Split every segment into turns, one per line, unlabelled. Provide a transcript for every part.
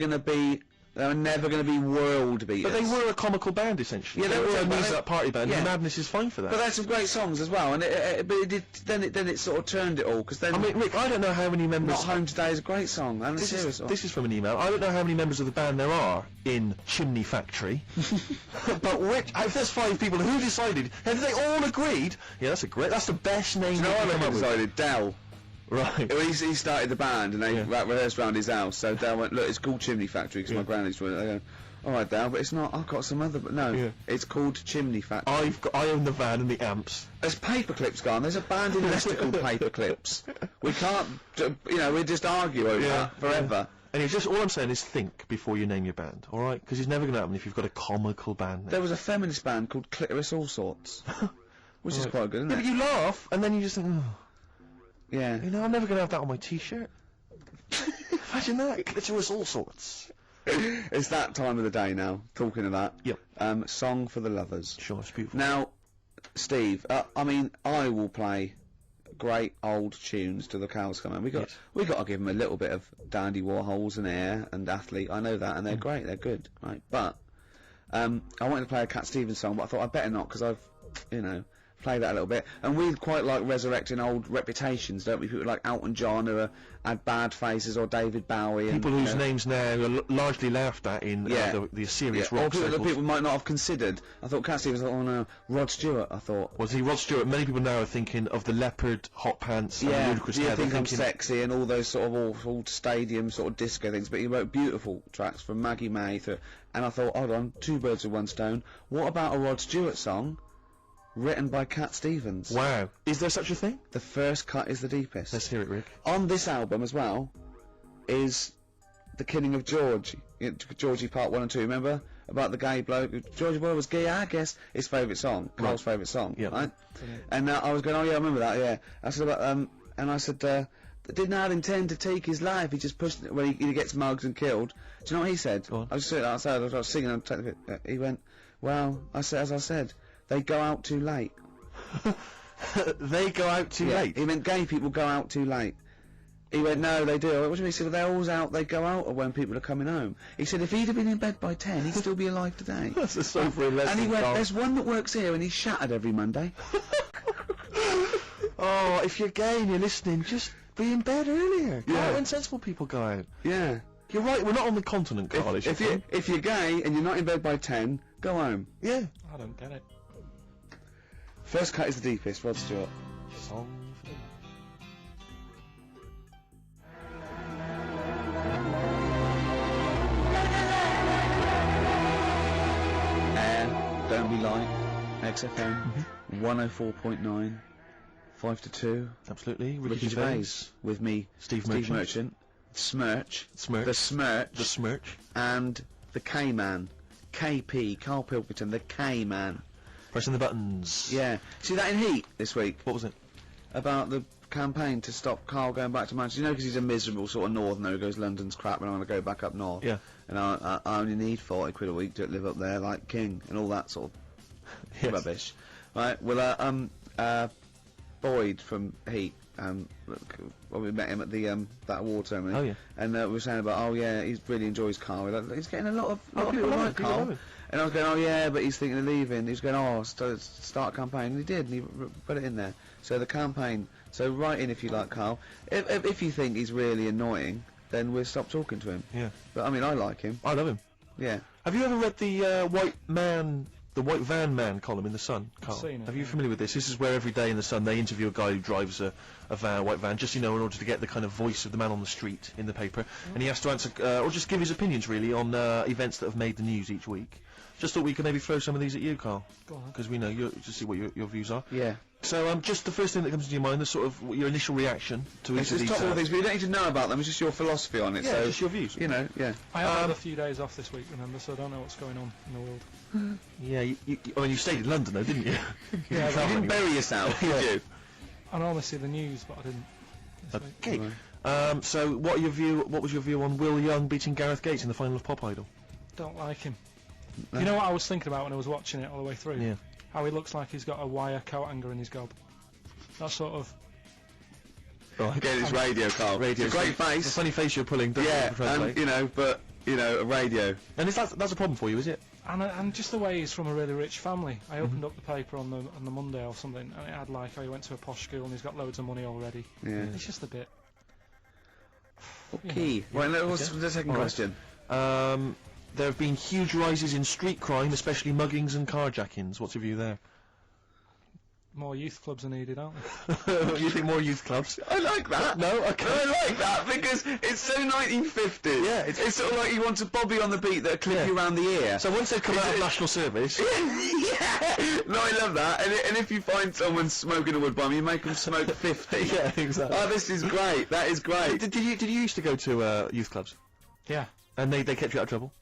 gonna be. They're never going to be world beaters.
But they were a comical band, essentially.
Yeah, they were
a music party band.
Yeah.
And Madness is fine for that.
But they had some great songs as well, and then it sort of turned it all, because then...
I mean, Rick, I don't know how many members...
Not Home Today is a great song, and a serious song.
This is from an email. I don't know how many members of the band there are in Chimney Factory. But Rick, if there's 5 people, who decided? Have they all agreed? Yeah, that's the best name.
Do you know what I decided? Dell.
Right.
He started the band, and they rehearsed around his house, so Dell went, look, it's called Chimney Factory, because my granny's doing it. They go, alright Dell, but it's not, I've got some other, but no, it's called Chimney Factory.
I own the van and the amps.
There's Paperclips gone, there's a band in Leicester called Paperclips. We can't, we just argue over that forever.
And just all I'm saying is think before you name your band, alright? Because it's never going to happen if you've got a comical band name.
There was a feminist band called Clitoris All Sorts, which is quite good, isn't it?
But you laugh, and then you just think, oh.
Yeah.
You know, I'm never going to have that on my t-shirt. Imagine that. Clitoris All Sorts.
It's that time of the day now, talking of that.
Yep.
Song for the Lovers.
Sure, it's beautiful.
Now, Steve, I mean, I will play great old tunes till the cows come home. We got to give them a little bit of Dandy Warhols and Air and Athlete. I know that, and they're great, they're good, right? But I wanted to play a Cat Stevens song, but I thought I'd better not, because I've, play that a little bit. And we quite like resurrecting old reputations, don't we? People like Elton John, who had bad faces, or David Bowie.
People whose names now are largely laughed at in the serious rock
circles. Or
people
people might not have considered. I thought Cat Stevens, oh no, Rod Stewart, I thought.
Was he Rod Stewart? Many people now are thinking of the leopard, hot pants, and ludicrous
Do you think I'm sexy, and all those sort of awful stadium sort of disco things, but he wrote beautiful tracks from Maggie May through, and I thought, hold on, 2 birds with 1 stone. What about a Rod Stewart song written by Cat Stevens?
Wow. Is there such a thing?
The first cut is the deepest.
Let's hear it, Rick.
On this album as well is The Killing of George. Georgie Part 1 and 2, remember? About the gay bloke. Georgie Boy was gay, I guess. His favourite song. Carl's favourite song.
Yeah.
Right? And I was going, oh yeah, I remember that, yeah. I said about, and I said, did not intend to take his life, he just pushed it when he gets mugged and killed. Do you know what he said? I was sitting outside, I was singing, and he went, well, as I said, they go out too late.
They go out too late?
He meant gay people go out too late. He went, no, they do. What do you mean? He said, well, they're always out, they go out when people are coming home. He said, if he'd have been in bed by 10, he'd still be alive today.
That's a sobering lesson.
And he went, there's one that works here, and he's shattered every Monday.
Oh, if you're gay and you're listening, just be in bed earlier. Go out when sensible people go out.
Yeah.
You're right, we're not on the continent, Carl.
If you're gay and you're not in bed by 10, go home.
Yeah.
I don't get it.
First cut is the deepest, Rod Stewart.
Song for
Don't Be Like, XFM, 104.9, 5 to 2.
Absolutely.
Ricky Gervais with me,
Steve Merchant.
Smirch.
The
Smirch. And the K-Man. KP, Carl Pilkington, the K-Man.
Pressing the buttons.
Yeah. See that in Heat this week?
What was it?
About the campaign to stop Carl going back to Manchester. You know, because he's a miserable sort of northerner who goes, London's crap and I want to go back up north.
Yeah.
And I only need 40 quid a week to live up there like king and all that sort of rubbish. Right, well, Boyd from Heat, well, we met him at the that award ceremony.
Oh yeah.
And we were saying about, he really enjoys Carl. He's getting a lot of people
love
like Carl. And I was going, oh yeah, but he's thinking of leaving. He's going, start a campaign. And he did, and he put it in there. So the campaign. So write in if you like Carl. If you think he's really annoying, then we'll stop talking to him.
Yeah.
But I mean, I like him.
I love him.
Yeah.
Have you ever read the White Van Man column in the Sun, Carl?
I've seen it.
Have you familiar with this? This is where every day in the Sun they interview a guy who drives a white van, just in order to get the kind of voice of the man on the street in the paper, and he has to answer or just give his opinions really on events that have made the news each week. Just thought we could maybe throw some of these at you, Carl, because we know to see what your views are.
Yeah.
So just the first thing that comes to your mind, the sort of your initial reaction to each of these.
Top all these, but you don't need to know about them. It's just your philosophy on it.
Yeah,
so
just your views.
You know, yeah.
I have had a few days off this week, remember, so I don't know what's going on in the world.
Yeah, I mean, you stayed in London, though, didn't you?
Yeah, you didn't bury yourself, did you?
I normally see the news, but I didn't.
Okay. Right. So, what was your view on Will Young beating Gareth Gates in the final of Pop Idol?
Don't like him. You know what I was thinking about when I was watching it all the way through?
Yeah.
How he looks like he's got a wire coat hanger in his gob. That sort of...
Again, it's radio, Carl.
Radio.
It's a great face.
It's a funny face you're pulling, don't you?
Yeah, you know, but you know, a radio.
And that's a problem for you, is it?
And just the way he's from a really rich family. I opened up the paper on the Monday or something, and it had like, oh, he went to a posh school and he's got loads of money already.
Yeah.
It's just a bit.
Okay. Right, what's the second question?
There have been huge rises in street crime, especially muggings and carjackings. What's your view there?
More youth clubs are needed, aren't
You think more youth clubs?
I like that.
No? Okay.
I like that because it's so 1950s.
Yeah,
it's sort of like you want a Bobby on the beat that'll clip you around the ear.
So once they come out of national service...
Yeah! No, I love that. And if you find someone smoking a wood bomb, you make them smoke 50.
Yeah, exactly.
Oh, this is great. That is great.
Did you used to go to youth clubs?
Yeah.
And they kept you out of trouble?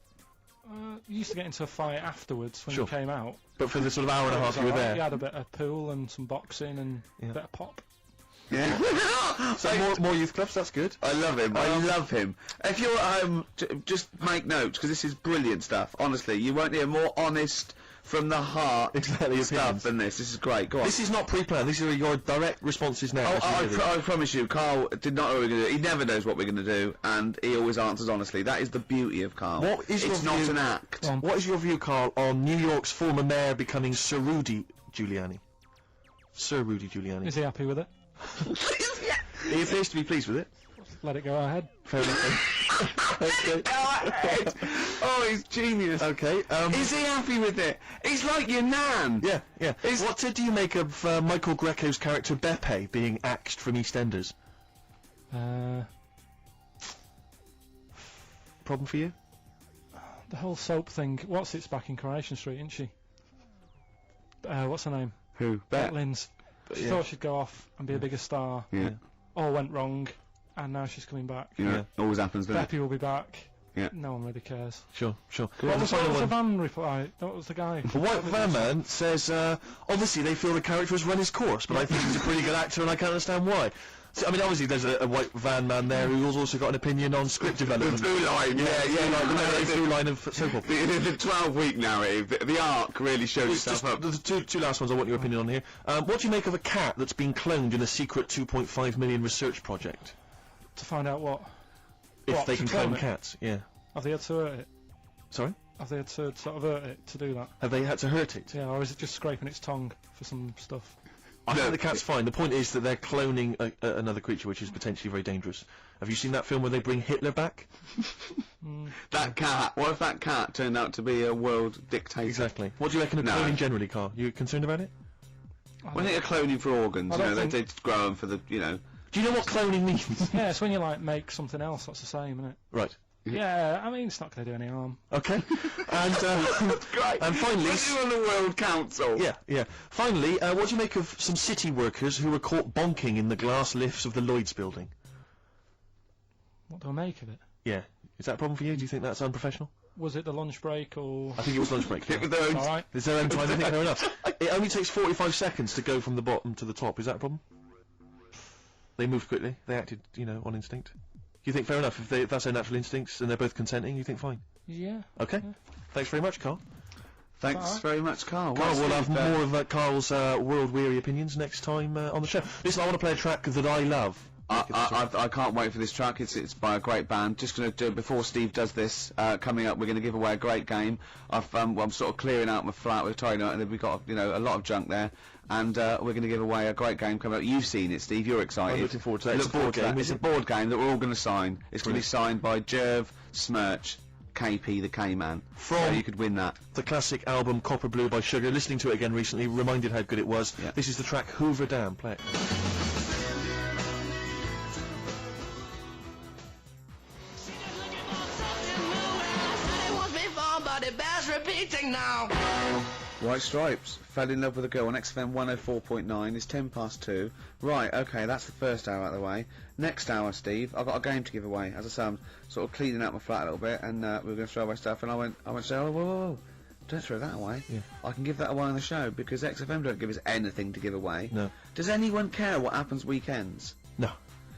You used to get into a fight afterwards when you came out.
But for the sort of hour and a half you were there?
You had a bit of pool and some boxing and a bit of pop.
Yeah.
So more youth clubs, that's good.
I love him. I love him. If you're at home, just make notes, because this is brilliant stuff. Honestly, you won't hear more honest, from the heart stuff than this. This is great. Go on.
This is not pre-planned. These are your direct responses now.
I promise you, Carl did not know what we're going to do. He never knows what we're going to do, and he always answers honestly. That is the beauty of Carl. It's not an act.
What is your view, Carl, on New York's former mayor becoming Sir Rudy Giuliani? Sir Rudy Giuliani.
Is he happy with it?
He appears to be pleased with it.
Let it go ahead.
Fair enough. Okay.
Go ahead. Oh, he's genius.
Okay.
Is he happy with it? He's like your nan.
Yeah, yeah. What do you make of Michael Greco's character Beppe being axed from EastEnders? Problem for you?
The whole soap thing. What's it's back in Coronation Street, isn't she? What's her name?
Who?
Bet Lynn's. She thought she'd go off and be a bigger star.
Yeah.
All went wrong, and now she's coming back.
Yeah. Always happens, doesn't it?
Beppe will be back.
Yeah.
No one really cares.
Sure.
What was the van reply? What was the guy?
The White Van Man says, obviously they feel the character has run his course, but I think he's a pretty good actor and I can't understand why. So, I mean, obviously there's a White Van Man there who's also got an opinion on script development.
The through line,
the through line of soap opera.
The 12-week narrative, the arc really shows itself up.
The two last ones I want your opinion on here. What do you make of a cat that's been cloned in a secret 2.5 million research project?
To find out what?
If they can clone cats, yeah.
Have they had to hurt it?
Sorry?
Have they had to sort of hurt it to do that?
Have they had to hurt it?
Yeah, or is it just scraping its tongue for some stuff?
I think the cat's fine. The point is that they're cloning another creature which is potentially very dangerous. Have you seen that film where they bring Hitler back?
That cat. What if that cat turned out to be a world dictator?
Exactly. What do you reckon of cloning generally, Carl? You concerned about it?
When they are cloning for organs, they grow them for the, Do
you know what cloning means?
Yeah, it's when you, make something else that's the same, isn't it?
Right.
Yeah, I mean, it's not going to do any harm.
Okay. And,
great.
And finally...
What are you on the World Council?
Yeah. Finally, what do you make of some city workers who were caught bonking in the glass lifts of the Lloyd's building?
What do I make of it?
Yeah. Is that a problem for you? Do you think that's unprofessional?
Was it the lunch break, or...?
I think it was lunch break.
It was their own...
All right.
It's their own time, I think fair enough. It only takes 45 seconds to go from the bottom to the top. Is that a problem? They moved quickly. They acted, on instinct. You think fair enough, if that's their natural instincts and they're both consenting, you think fine?
Yeah.
Okay.
Yeah.
Thanks very much, Carl.
Thanks very much, Carl.
Carl, we'll have more of Carl's world-weary opinions next time on the show. Listen, I want to play a track that I love.
I can't wait for this track. It's by a great band. Just going to do it before Steve does this. Coming up, we're going to give away a great game. I'm sort of clearing out my flat with Tony, and we've got a lot of junk there. And we're going to give away a great game coming up. You've seen it, Steve. You're excited.
I'm looking forward to that.
It's a board game that we're all going to sign. It's going to be signed by Jerv, Smirch, KP the K-Man. So you could win that.
The classic album Copper Blue by Sugar. Listening to it again recently, reminded how good it was. Yeah. This is the track Hoover Dam. Play it.
Repeating now.
White Stripes fell in love with a girl on XFM 104.9. It's 2:10. Right, okay, that's the first hour out of the way. Next hour, Steve, I've got a game to give away. As I say, I'm sort of cleaning out my flat a little bit, and we were going to throw away stuff, and I went, oh, whoa, don't throw that away.
Yeah.
I can give that away on the show because XFM don't give us anything to give away.
No.
Does anyone care what happens weekends?
No.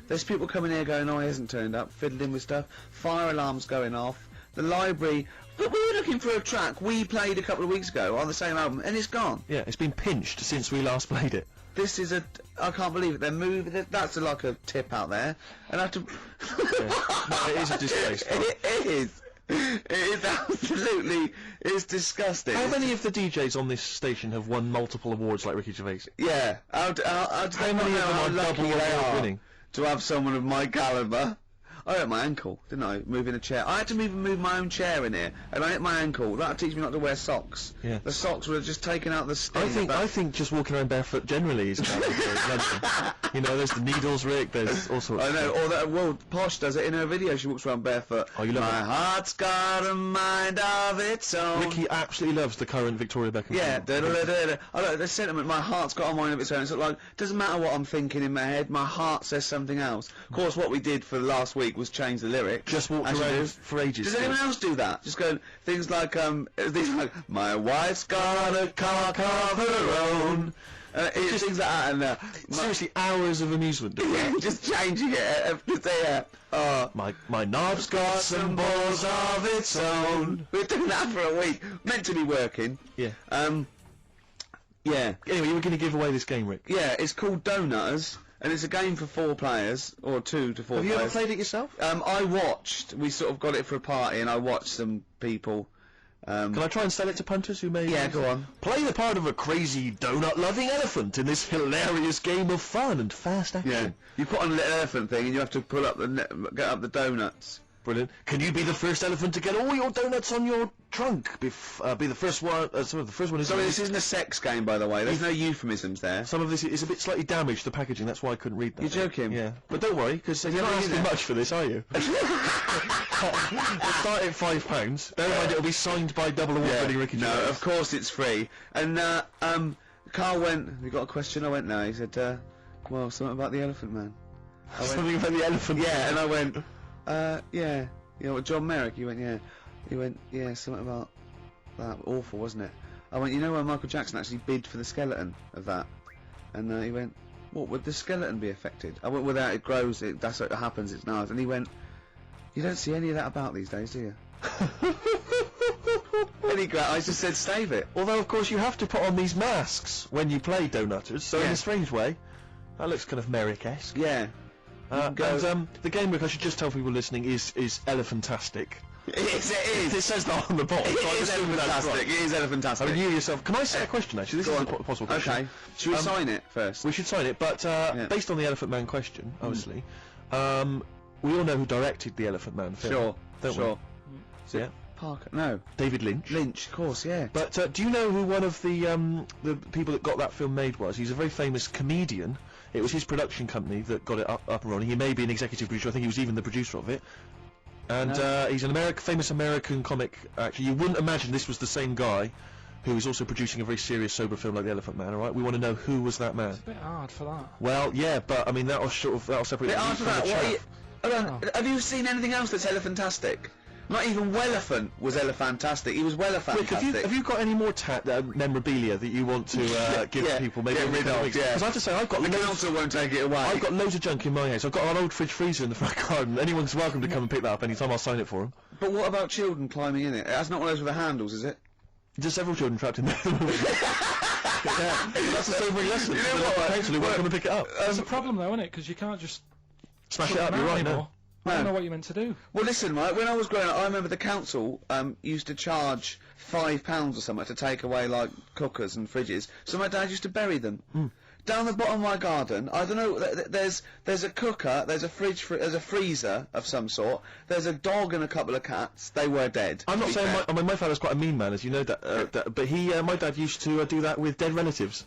There's people coming here going, oh, he hasn't turned up, fiddling with stuff, fire alarms going off. The library, but we were looking for a track we played a couple of weeks ago on the same album, and it's gone.
Yeah, it's been pinched since we last played it.
This is I can't believe it. They're moving. That's like a tip out there, and I have to.
No, it is a disgrace.
It is. It is absolutely, it's disgusting.
How many of the DJs on this station have won multiple awards like Ricky Gervais?
Yeah, how do they not
many
know
of them
how
are
lucky
double
they
award
are
winning?
to have someone of my calibre? I hurt my ankle, didn't I? Moving a chair. I had to move my own chair in here, and I hit my ankle. That'll teach me not to wear socks.
Yeah.
The socks would have just taken out the sting.
I think just walking around barefoot generally is kind of you know, there's the needles, Rick. There's all sorts.
I know.
of
Or that, well, Posh does it in her video. She walks around barefoot.
Oh, you love
My
it.
heart's got a mind of its own.
Ricky absolutely loves the current Victoria Beckham.
Yeah,
song.
I know the sentiment. My heart's got a mind of its own. It's like doesn't matter what I'm thinking in my head. My heart says something else. Of course, what we did for last week was change the lyrics.
Just walked
As you
around
do.
for ages.
Does anyone else do that? Just go things like my wife's got a cock of her own. Things like that, and
Seriously, hours of amusement.
just changing it.
My knob's got some balls of its own.
We're doing that for a week. Meant to be working.
Yeah.
Yeah.
Anyway, you were going to give away this game, Rick.
Yeah, it's called Donutters, and it's a game for 4 players, or 2 to 4
Have you
players.
ever played it yourself?
I watched. We sort of got it for a party, and I watched some people.
Can I try and sell it to punters who may...
Yeah, go on.
Play the part of a crazy donut-loving elephant in this hilarious game of fun and fast action.
Yeah. You put on a little elephant thing, and you have to pull up get up the donuts.
Brilliant. Can you be the first elephant to get all your donuts on your trunk? Be the first one... the first one is...
Sorry, this isn't a sex game, by the way. There's no euphemisms there.
Some of this is a bit slightly damaged, the packaging, that's why I couldn't read that.
You're joking?
Yeah. But don't worry, because you're not asking much for this, are you? We'll start at £5. Bear in mind, it'll be signed by double award-winning Ricky
No,
Gervais.
of course it's free. And, Carl went, have you got a question? I went, no. He said, well, something about the Elephant Man.
Something about the elephant.
Yeah, and I went, yeah. You know what, John Merrick? He went, yeah. He went, yeah, something about that. Awful, wasn't it? I went, you know where Michael Jackson actually bid for the skeleton of that? And he went, what, would the skeleton be affected? I went, without it grows, that's what happens, it's nice. And he went, you don't see any of that about these days, do you? I just said, save it.
Although, of course, you have to put on these masks when you play Donutters, so in
Yeah.
a strange way, that looks kind of Merrick-esque.
Yeah.
And the game, Rick, I should just tell people listening, is Elephantastic.
It is.
It says that on the bottom.
It
so I'm
is
assuming that's
Elephantastic.
right.
It is Elephantastic.
I mean, you yourself... Can I say a question, actually? This
Go
is
on.
a possible question.
Okay. Should we sign it first?
We should sign it, but based on the Elephant Man question, obviously, we all know who directed the Elephant Man film.
Sure.
Don't
sure.
we? Yeah.
Parker. No.
David Lynch.
Lynch, of course, yeah.
But do you know who one of the people that got that film made was? He's a very famous comedian. It was his production company that got it up and running. He may be an executive producer. I think he was even the producer of it. And he's an famous American comic actor. You wouldn't imagine this was the same guy who is also producing a very serious, sober film like The Elephant Man, alright? We want to know who was that man.
It's a bit hard for that.
Well, yeah, but, I mean, that'll separate
Bit
the
after
wheat
that,
from the
what are you,
chaff.
hold on, have you seen anything else that's Elephantastic? Not even Welephant was Elephantastic. He was
Rick,
Welefantastic.
have you got any more memorabilia that you want to give
Yeah,
people? Maybe
get rid of,
Because
yeah.
I have to say, I've got
The
loads,
council won't take it away.
I've got loads of junk in my house. I've got an old fridge freezer in the front garden. Anyone's welcome to come and pick that up anytime. I'll sign it for them.
But what about children climbing in it? That's not one of those with the handles, is it?
There's several children trapped in there. Yeah, that's the sobering lesson.
You know what?
Council who won't come and pick it up.
It's a problem though, isn't it? Because you can't just
Smash
put
it up,
them
you're
out
right,
anymore.
no.
I don't
No.
know what you're meant to do.
Well, listen, right, when I was growing up, I remember the council used to charge £5 or something to take away, like, cookers and fridges, so my dad used to bury them. Down the bottom of my garden, I don't know, there's a cooker, there's a fridge, there's a freezer of some sort, there's a dog and a couple of cats. They were dead.
I'm
to
not
be
saying
fair.
my father's quite a mean man, as you know, but my dad used to do that with dead relatives.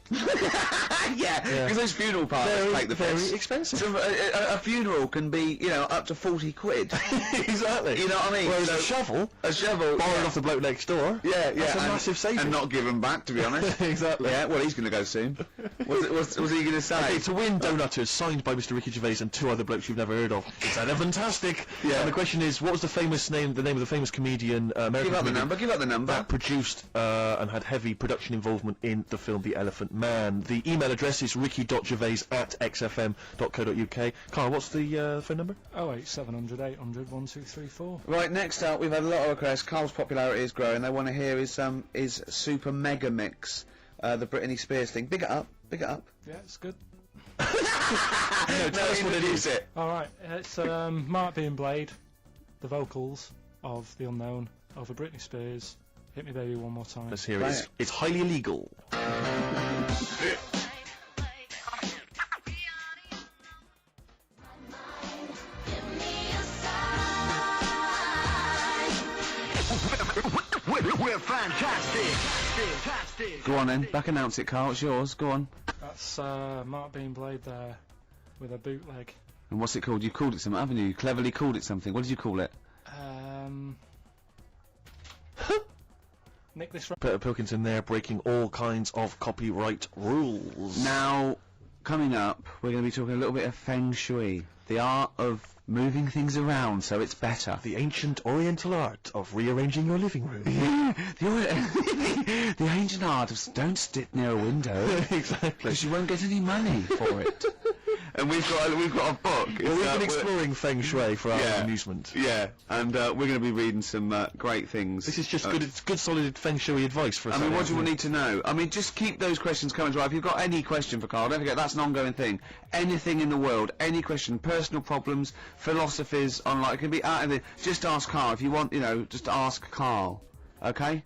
Yeah, because those funeral parties take the
very
piss.
expensive.
So, a funeral can be, you know, up to 40 quid.
Exactly.
You know what I mean?
Whereas
So-
a shovel,
A shovel.
borrowed off the bloke next door.
Yeah,
That's a massive saving.
And not given back, to be honest.
Exactly.
Yeah, well, he's going to go soon. Was he going to say?
Okay, to win Donutters, signed by Mr. Ricky Gervais and 2 other blokes you've never heard of. It's Elephantastic.
Yeah.
And the question is, what was the name of the famous comedian, American
Give up the
comedian,
number, give up the number.
that produced and had heavy production involvement in the film The Elephant Man? The email address is ricky.gervais@xfm.co.uk. Carl, what's the phone number?
08700 800 1234.
Right, next up, we've had a lot of requests. Carl's popularity is growing. They want to hear his Super Mega Mix, the Britney Spears thing. Big it up, big it up.
Yeah, it's good.
No, tell us what it is.
It.
Alright, it's Mark being Blade, the vocals, of The Unknown over Britney Spears. Hit Me Baby One More Time.
Let's hear it. It's highly illegal.
We're fantastic.
Go on then, back announce it, Carl. It's yours. Go on.
That's Mark Bean Blade there with a bootleg.
And what's it called? You've called it something, haven't you? You cleverly called it something. What did you call it?
Nick this.
Peter Pilkington there breaking all kinds of copyright rules.
Now, coming up, we're going to be talking a little bit of Feng Shui, the art of moving things around so it's better.
The ancient Oriental art of rearranging your living room.
Yeah, the ancient art of don't sit near a window.
Exactly.
Because you won't get any money for it. And we've got a book.
Well, we've been exploring Feng Shui for our amusement.
Yeah, and we're going to be reading some great things.
This is just good. It's good, solid Feng Shui advice for us.
I mean, what do you need to know? I mean, just keep those questions coming. Right, if you've got any question for Carl, don't forget that's an ongoing thing. Anything in the world, any question, personal problems, philosophies on like it can be out of the. Just ask Carl if you want. You know, just ask Carl. Okay.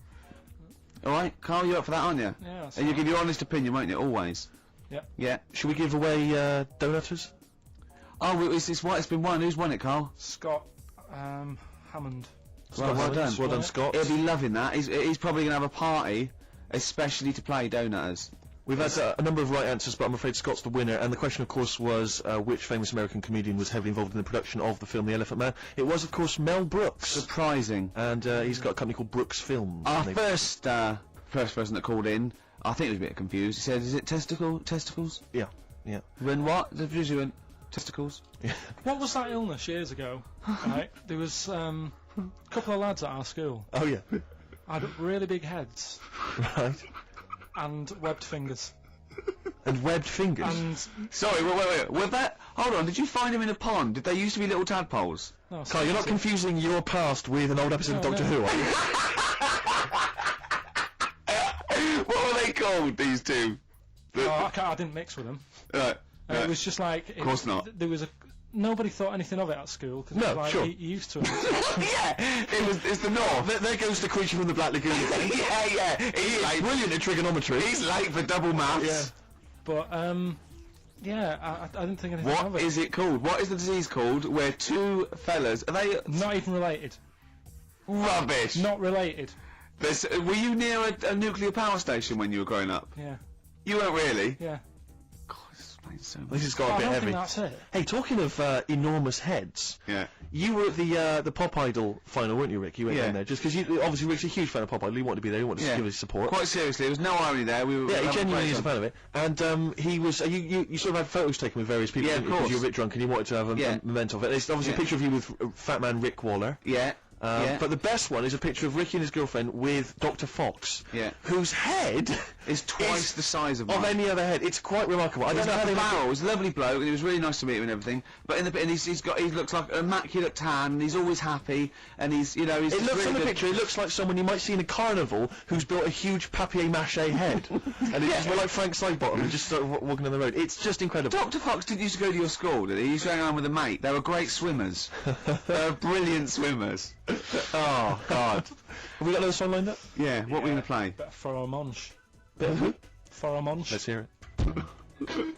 All right, Carl, you're up for that, aren't you?
Yeah. That's
And you
right.
give your honest opinion, won't you? Always.
Yep.
Yeah.
Should we give away donuters?
Oh, it's been won. Who's won it, Carl?
Scott Hammond.
Well done.
Well done, Scott.
He'll be loving that. He's probably going to have a party, especially to play Donutters.
We've had a number of right answers, but I'm afraid Scott's the winner. And the question, of course, was which famous American comedian was heavily involved in the production of the film The Elephant Man? It was, of course, Mel Brooks.
Surprising.
And he's got a company called Brooks Films.
Our
And they-
first person that called in, I think he was a bit confused. He said, "Is it testicles?"
Yeah.
When what? The visual went, testicles.
What was that illness years ago? Right, there was a couple of lads at our school
Oh, yeah.
had really big heads
Right.
and webbed fingers.
And webbed fingers.
And
Sorry, wait. Well, that. Hold on. Did you find him in a pond? Did they used to be little tadpoles?
no,
Carl, you're not confusing your past with an old episode of
No,
Doctor
no.
Who, are you?
What were they called? These two.
I didn't mix with them.
Right.
It was just like. Of
course not.
There was nobody thought anything of it at school because
No,
like,
sure.
you used to it.
Yeah. It's the north.
There goes the creature from the Black Lagoon again.
yeah. He's late.
Brilliant at trigonometry.
He's late for double maths.
Yeah.
But yeah, I didn't think anything of
What
it.
is it called? What is the disease called where two fellas, are they
Not even related.
rubbish?
Not related.
Were you near a nuclear power station when you were growing up?
Yeah.
You weren't really?
Yeah.
God, this explains so much.
This has got
I
a bit
don't
heavy.
think that's it.
Hey, talking of enormous heads,
Yeah.
you were at the Pop Idol final, weren't you, Rick? You went
Yeah.
down there just because you obviously Rick's a huge fan of Pop Idol. He wanted to be there. He wanted to
Yeah.
give his support.
Quite seriously, there was no irony there. We were
Yeah, he
having
genuinely
great
is a
time.
fan of it. And he was. You sort of had photos taken with various people
Yeah, of
because
course.
you were a bit drunk and you wanted to have a
Yeah.
memento of it. There's obviously
Yeah.
a picture of you with Fat Man Rick Waller.
Yeah. Yeah.
But the best one is a picture of Ricky and his girlfriend with Dr. Fox.
Yeah.
Whose head
It's twice the size of mine.
of any other head. It's quite remarkable. I
I
don't know how they make it.
He was a lovely bloke, and he was really nice to meet him and everything. But he looks like an immaculate tan, and he's always happy, and he's.
It looks
really
on the
good.
picture. It looks like someone you might see in a carnival who's built a huge papier-mâché head, and it's just like Frank Sidebottom and just started walking on the road. It's just incredible.
Dr. Fox didn't used to go to your school, did he? He used to hang around with a mate. They were great swimmers. They were brilliant swimmers. Oh, God.
Have we got another song lined up?
Yeah, what were we going to play?
Bit of Pharomonge.
Bit of who?
Pharomonge.
Let's hear it.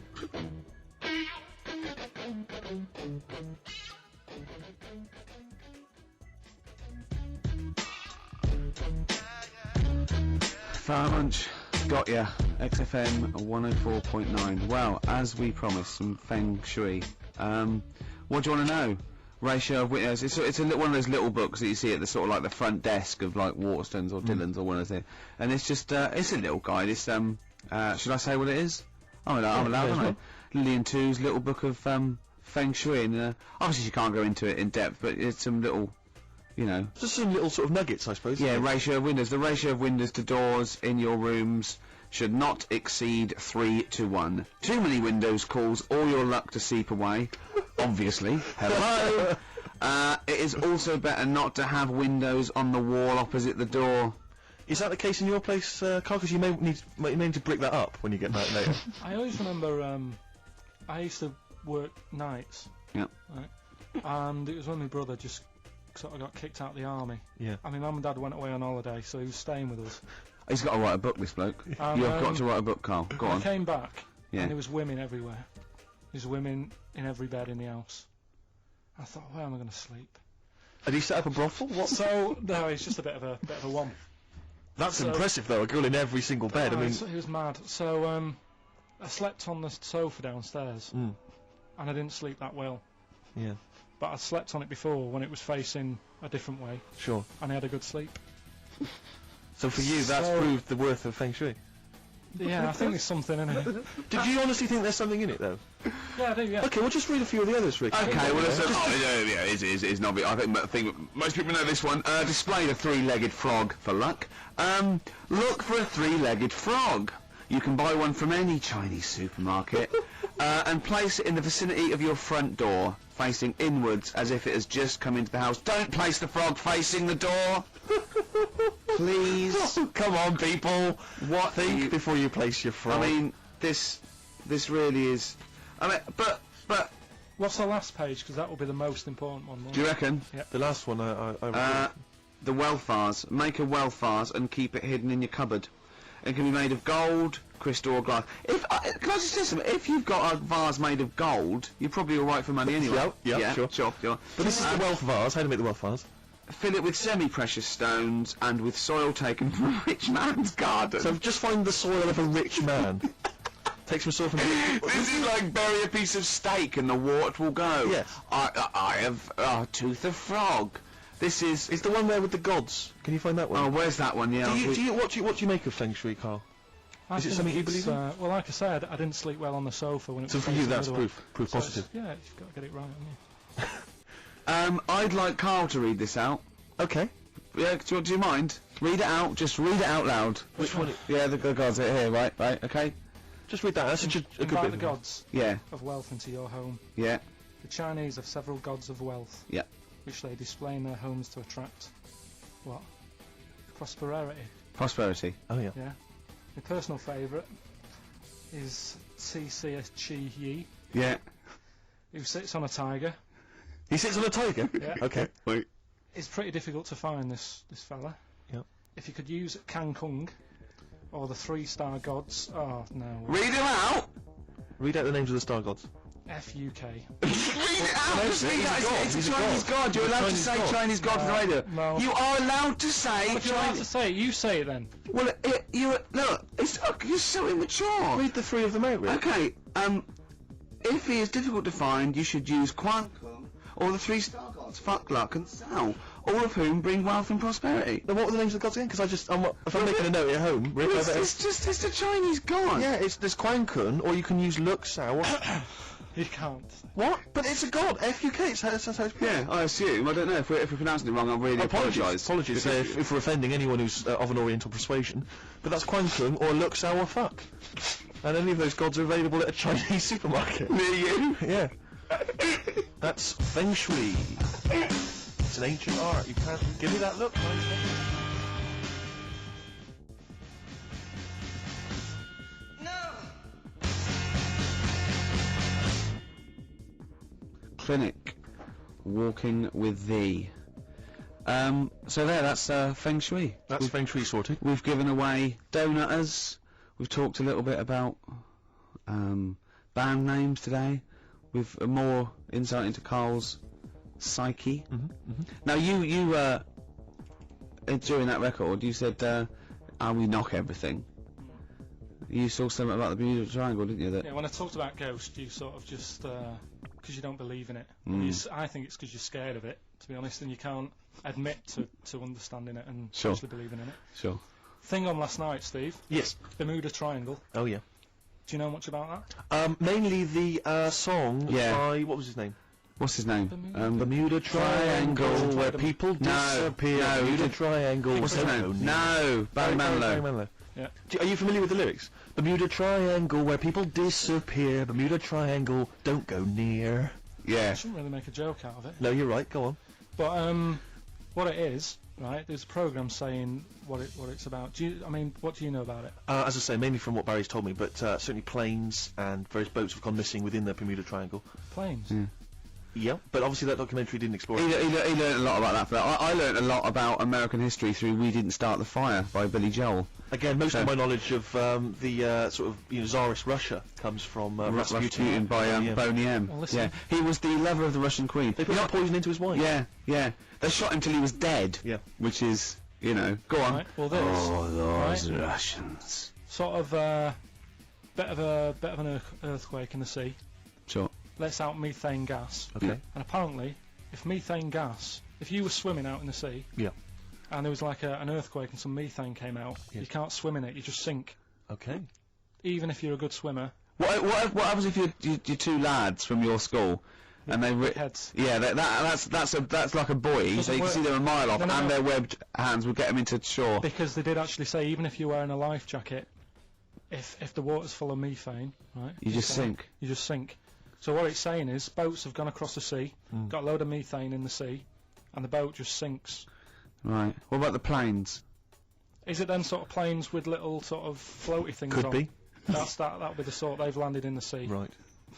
Farmunch, got ya. XFM 104.9. Well, as we promised, some Feng Shui. What do you want to know? Ratio of witness. It's one of those little books that you see at the sort of like the front desk of like Waterstones or Dillon's or one of those. And it's just it's a little guide. It's should I say what it is? I'm allowed,
yeah,
aren't I? Lillian Tu's little book of Feng Shui, and obviously she can't go into it in depth, but it's some little, you know.
Just some little sort of nuggets, I suppose.
Yeah, ratio of windows. The ratio of windows to doors in your rooms should not exceed 3-1. Too many windows cause all your luck to seep away. Obviously. Hello. It is also better not to have windows on the wall opposite the door.
Is that the case in your place, Carl? Because you may need to brick that up when you get back later.
I always remember I used to work nights.
Yeah.
Right. And it was when my brother just sort of got kicked out of the army.
Yeah.
And my mum and dad went away on holiday, so he was staying with us.
He's got to write a book, this bloke.
And,
You've got to write a book, Carl. Go
I
on.
came back,
Yeah.
and there was women everywhere. There's women in every bed in the house. I thought, where am I going to sleep?
Had he set up a brothel? What?
So no, it's just a bit of a one.
That's
so-
impressive, though. A girl in every single bed. I mean,
It was mad. So I slept on the sofa downstairs,
mm,
and I didn't sleep that well.
yeah,
But I slept on it before when it was facing a different way,
sure.
and I had a good sleep.
So for you, that's
So-
proved the worth of feng shui.
Yeah, I think there's something in it.
Did you honestly think there's something in it, though?
Yeah, I do. Yeah.
Okay, we'll just read a few of the others, Rick.
Okay, well, it's not. I think most people know this one. Display the three-legged frog for luck. Look for a three-legged frog. You can buy one from any Chinese supermarket and place it in the vicinity of your front door, facing inwards as if it has just come into the house. Don't place the frog facing the door. Please.
Come on, people.
What
Think before you place your frog.
I mean, this really is. I mean, but
What's the last page? Because that will be the most important one. won't
do you
it?
reckon?
the last one, I
The wealth vase. Make a wealth vase and keep it hidden in your cupboard. It can be made of gold, crystal or glass. If can I just say something? If you've got a vase made of gold, you're probably all right for money anyway.
Yeah, sure.
sure.
But this is the wealth vase. How to make the wealth vase?
Fill it with semi-precious stones and with soil taken from a rich man's garden.
So just find the soil of a rich man. Take some soil from.
This is like bury a piece of steak and the wart will go.
Yes.
I have a tooth of frog. This is.
Is the one there with the gods? Can you find that one?
Oh, where's that one? Yeah.
What do you make of feng shui, Carl?
I
Is it
think
something you
it's,
believe in?
Well, like I said, I didn't sleep well on the sofa when it
So
was
for you,
facing the
that's
other way.
proof
So it's-
positive.
Yeah, you've got to get it right, haven't you?
I'd like Carl to read this out.
Okay.
Yeah, do you mind? Read it out. Just read it out loud.
Which one?
Yeah, the gods are here. Right. Okay.
Just read that. That's such a good
Invite
bit.
the gods
Yeah.
of wealth into your home.
Yeah.
The Chinese have several gods of wealth.
Yeah.
Which they display in their homes to attract what? Prosperity.
Prosperity.
Oh yeah.
Yeah. My personal favourite is CCSG Yi,
Yeah.
who sits on a tiger.
He sits on a tiger.
Yeah.
Okay.
Wait.
It's pretty difficult to find this fella.
Yep.
If you could use Kang Kung or the 3-star gods. Oh no.
Read him out.
Read out the names of the star gods.
FUK.
Read it out.
No,
Just read
he's a
it out.
god.
It's
He's
a
a
Chinese
god.
god. You're
He's a
allowed to
Chinese
say
god.
Chinese god for the radio.
No.
You are allowed to say
If you're allowed to
Chinese.
say it, you say it then.
Well, look. You're so immature.
Read the three of them out, Rick.
Okay. If he is difficult to find, you should use Quan Kung or the 3-star gods, Fuck, Luck, and Sao, all of whom bring wealth and prosperity.
Now, what were the names of the gods again? Because if I'm making a note at home, Rick, I better.
It's a Chinese god.
Yeah, there's Quan Kun, or you can use Luk Sao.
You can't.
What? But it's a god. FUK. That's how it's
Yeah, I assume. I don't know if we're pronouncing it wrong. I really apologise.
Apologies if we're offending anyone who's of an Oriental persuasion. But that's Quan Kun or Luk Sao or Fuck. And any of those gods are available at a Chinese supermarket.
Near you.
Yeah. That's Feng Shui. It's an ancient art. You can't give me that look.
Clinic. Walking with thee. So that's Feng Shui.
That's Feng Shui sorted.
We've given away donutters. We've talked a little bit about band names today. With more insight into Carl's psyche. Now you during that record you said we knock everything. You saw something about the Bermuda Triangle, didn't you? That
Yeah, when I talked about Ghost, you sort of just because you don't believe in it. I think it's because you're scared of it, to be honest, and you can't admit to understanding it and
Sure.
actually believing in it.
Sure.
Thing on last night, Steve.
Yes.
Bermuda Triangle.
Oh yeah.
Do you know much about that?
Mainly the song
Yeah.
by what was his name?
What's his name?
Bermuda Triangle, where
Triangle.
people
No,
disappear.
no.
Bermuda Triangle.
What's his
don't
name?
go near.
No, Barry Manilow.
Yeah.
Are you familiar with the lyrics? Bermuda Triangle, where people disappear. Bermuda Triangle, don't go near.
I
Yeah.
shouldn't really make a joke out of it.
No, you're right. Go on.
But what it is, right? There's a program saying what it's about. What do you know about it?
As I say, mainly from what Barry's told me, but certainly planes and various boats have gone missing within the Bermuda Triangle.
Planes.
Yeah.
Yeah, but obviously that documentary didn't explore it.
He learned a lot about that. For that. I learned a lot about American history through "We Didn't Start the Fire" by Billy Joel.
Again, most of my knowledge of the sort of Tsarist Russia comes from
Rasputin by Boney M.
Well, listen.
Yeah, he was the lover of the Russian queen.
They put some poison into his wine.
Yeah. They shot him till he was dead.
Yeah.
Which is, go on.
Right, well, this.
Those
right?
Russians.
Sort of bit of an earthquake in the sea.
Sure.
Lets out methane gas.
Okay.
And apparently, if you were swimming out in the sea,
Yeah.
and there was like an earthquake and some methane came out,
Yes.
you can't swim in it, you just sink.
Okay.
Even if you're a good swimmer.
What happens if you're two lads from your school and they
Heads.
Yeah, that's like a buoy, so you can
work.
see they're a mile off,
No,
and
no.
their webbed hands will get them into shore.
Because they did actually say, even if you're wearing a life jacket, if the water's full of methane, right,
You just sink.
You just sink. So what it's saying is, boats have gone across the sea, got a load of methane in the sea, and the boat just sinks.
Right. What about the planes?
Is it then sort of planes with little sort of floaty things on?
Could be.
That'll be the sort they've landed in the sea.
Right.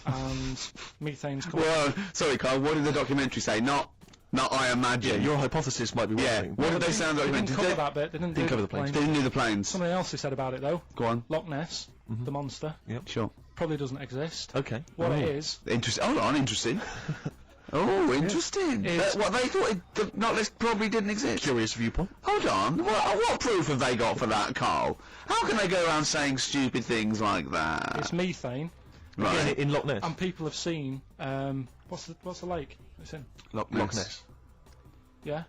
And methane's coming.
Well, sorry, Carl. What did the documentary say? Not I imagine.
Yeah, your hypothesis might be one
Yeah.
thing.
What did they say on the
They didn't
documentary?
cover that bit. They didn't do
cover the planes.
They didn't do the planes.
Something else they said about it though.
Go on.
Loch Ness, the monster,
Sure.
probably doesn't exist.
Okay.
What it is,
Interesting. Hold on. Interesting. Oh, interesting.
It's-
What they thought the Loch Ness probably didn't exist.
Curious viewpoint.
Hold on. What proof have they got for that, Carl? How can they go around saying stupid things like that?
it's methane,
Right.
In Loch Ness.
and people have seen. What's the lake it's in?
Loch
Loch Ness.
Yeah.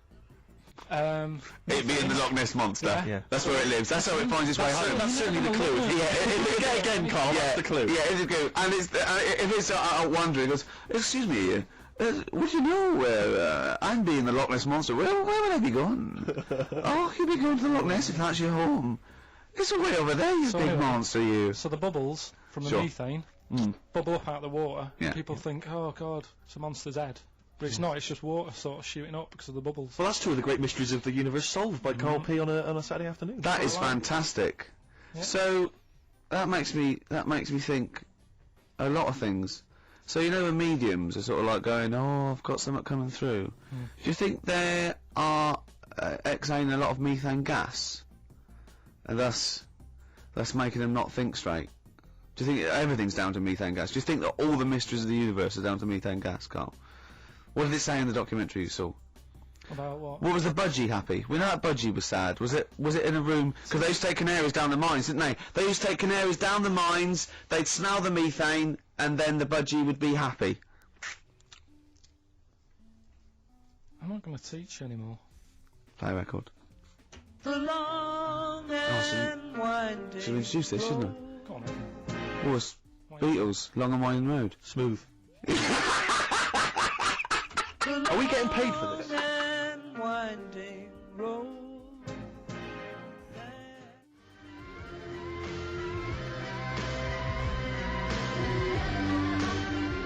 It being the Loch Ness monster.
Yeah.
Yeah.
That's where it lives. That's how it finds its way home.
That's certainly the clue.
Yeah,
Again, Carl, that's the clue.
Yeah, it's a clue. And it's, if it's wondering, it goes, excuse me, would you know where I'm being the Loch Ness monster? Where would I be going? Oh, you'd be going to the Loch Ness if that's your home. It's way over there, you
So
big
anyway,
monster, you.
So the bubbles from the
Sure.
methane
Mm.
bubble up out of the water.
Yeah.
And people think, oh god, it's a monster's head. But it's not. It's just water sort of shooting up because of the bubbles.
Well, that's two of the great mysteries of the universe solved by Carl P on a Saturday afternoon.
That is
Quite like it.
fantastic.
Yeah.
So that makes me think a lot of things. So when mediums are sort of like going, oh, I've got something coming through. Do you think they are exhaling a lot of methane gas, and thus making them not think straight? Do you think everything's down to methane gas? Do you think that all the mysteries of the universe are down to methane gas, Carl? What did it say in the documentary you saw?
About what?
What was the budgie happy? We know that budgie was sad. Was it in a room? Because they used to take canaries down the mines, didn't they? They used to take canaries down the mines, they'd smell the methane, and then the budgie would be happy.
I'm not going to teach you anymore.
Play a record.
The long and winding
Should we introduce this, shouldn't we?
Go on, then.
Oh, it's Beatles, Long and Winding Road.
Smooth. Are we getting paid for this?
and winding road.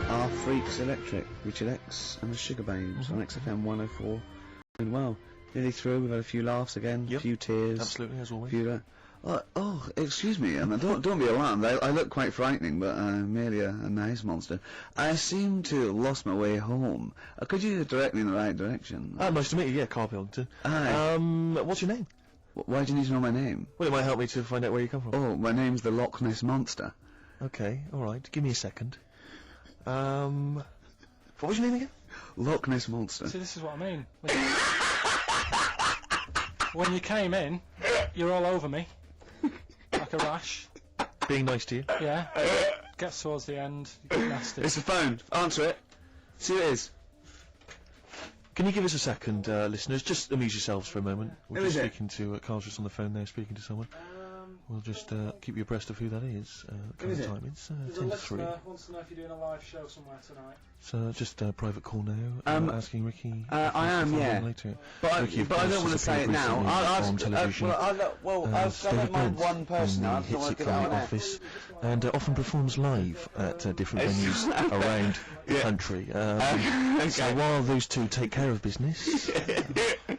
Our Freaks Electric, Richard X and the Sugar Babes on XFM 104. And well, nearly through. We've had a few laughs again, a
Yep.
few tears.
Absolutely, as always.
Few, excuse me, and don't be alarmed. I look quite frightening, but I'm merely a nice monster. I seem to have lost my way home. Could you direct me in the right direction?
Nice to meet you, yeah, Carl Pilkington.
Aye.
What's your name?
Why do you need to know my name?
Well, it might help me to find out where you come from.
Oh, my name's the Loch Ness Monster.
Okay, alright, give me a second. What was your name again?
Loch Ness Monster.
See, this is what I mean. When you came in, you're all over me. Like a rash.
Being nice to you.
Yeah. Gets towards the end, you get nasty.
It's the phone. Answer it. See who it is.
Can you give us a second, listeners? Just amuse yourselves for a moment. We're
Who
just
is it?
speaking to Carl's just on the phone there, speaking to someone. We'll just keep you abreast of who that is.
is it?
Time. It's
There's a
10 to 3.
listener wants to know if you're doing a live show somewhere tonight.
So just a private call now. Asking Ricky.
I am, yeah.
Later.
But
Ricky, of
I
course,
don't want to
has
say it
appeared
now.
recently on television.
I don't mind one person. I
Hits
don't want
it
to
from
get
the
out there.
office, and often performs live at different venues around the country. So while those two take care of business.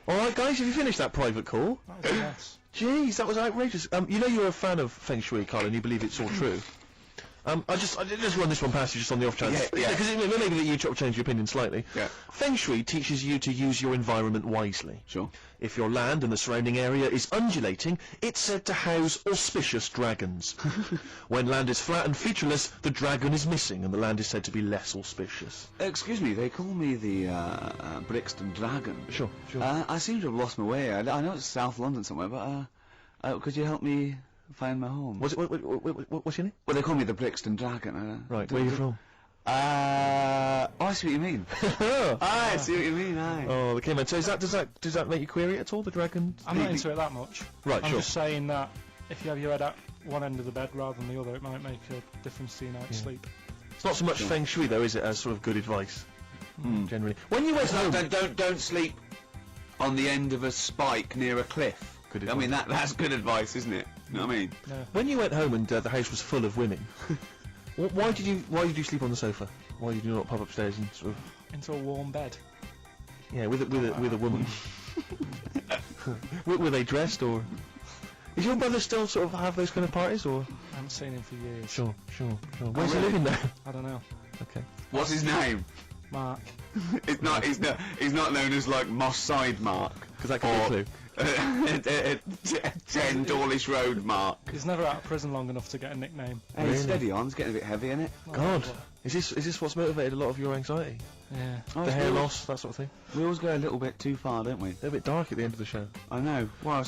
Alright guys, have you finished that private call?
That was a mess.
Jeez, that was outrageous. You know you're a fan of Feng Shui, Carl, and you believe it's all true. I just run this one past you just on the off chance.
Yeah.
Because it may be that you change your opinion slightly.
Yeah.
Feng Shui teaches you to use your environment wisely.
Sure.
If your land and the surrounding area is undulating, it's said to house auspicious dragons. When land is flat and featureless, the dragon is missing and the land is said to be less auspicious.
Excuse me, they call me the Brixton Dragon.
Sure.
I seem to have lost my way. I know it's South London somewhere, but could you help me find my home?
What's your name?
Well, they call me the Brixton Dragon.
Right, where are you from?
I see what you mean. I see what you mean, aye.
Oh, the K-Man. So does that make you query it at all, the dragon?
I'm not into it that much.
Right,
I'm
sure.
just saying that if you have your head at one end of the bed rather than the other, it might make a difference to your night's sleep.
It's not so much Feng Shui, though, is it, as sort of good advice, generally? When you went home...
Don't sleep on the end of a spike near a cliff.
Good
I mean, that's good advice, isn't it? You know what I mean?
No.
When you went home and the house was full of women, why did you sleep on the sofa? Why did you not pop upstairs and sort of...
Into a warm bed.
Yeah, with a woman. Were they dressed, or... Is your brother still sort of have those kind of parties, or...?
I haven't seen him for years.
Sure. Where's he living now?
I don't know.
Okay.
What's his name?
Mark.
He's not known as like Moss Side Mark.
Because that could be a clue.
10 Dawlish Road Mark.
He's never out of prison long enough to get a nickname.
Hey,
Really?
steady on, it's getting a bit heavy, isn't it?
God, is this what's motivated a lot of your anxiety?
Yeah.
The hair loss, that sort of thing?
We always go a little bit too far, don't we?
They're a bit dark at the end of the show.
I know. Well,